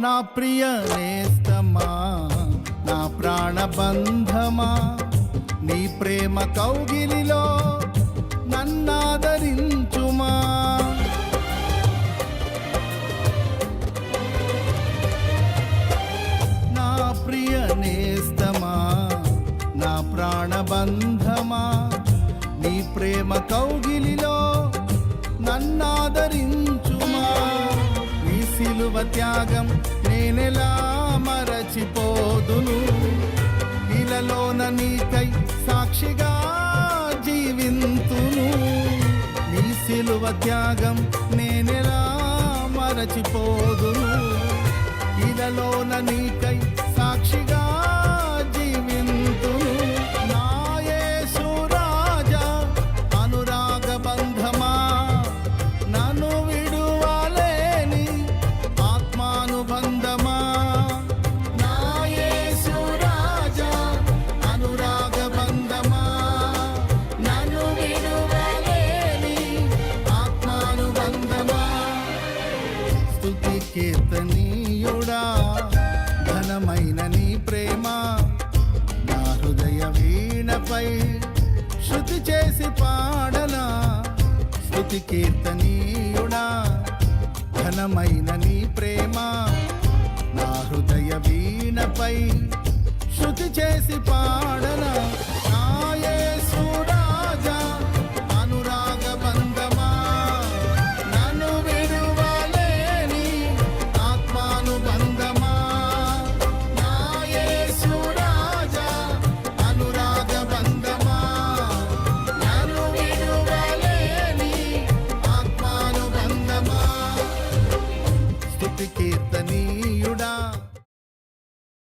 నా ప్రియ నేస్తమా, నా ప్రాణబంధమా, నీ ప్రేమ కౌగిలిలో నన్నాదరించుమా. నా ప్రియ నేస్తమా, నా ప్రాణబంధమా, నీ ప్రేమ కౌగిలిలో నన్నాదరించుమా. నీ సిలువ త్యాగం నేనెలా మరచిపోదును, ఇలలోన నీకై సాక్షిగా జీవింతును. నీ సిలువ త్యాగం నేనెలా మరచిపోదును, ఇలలోన నీకై సాక్షిగా జీవింతును. నా యేసు రాజా అనురాగ బంధమా, నన్ను విడువలేని ఆత్మానుబంధమా. నా యేసు రాజా అనురాగ బంధమా, నన్ను విడువలేని ఆత్మానుబంధమా. స్తుతి కీర్తనీయుడా, ఘనమైన నీ ప్రేమ నా హృదయ వీణపై శృతి చేసి పాడనా. స్తుతి కీర్తనీయుడా, ఘనమైన నీ ప్రేమ నా హృదయ వీణపై శృతి చేసి పాడనా. నా యేసు రాజా అనురాగ బంధమా, నన్ను విడువలేని ఆత్మానుబంధమా. నా యేసు రాజా అనురాగ బంధమా, నన్ను విడువలేని ఆత్మానుబంధమా. స్తుతి కీర్తన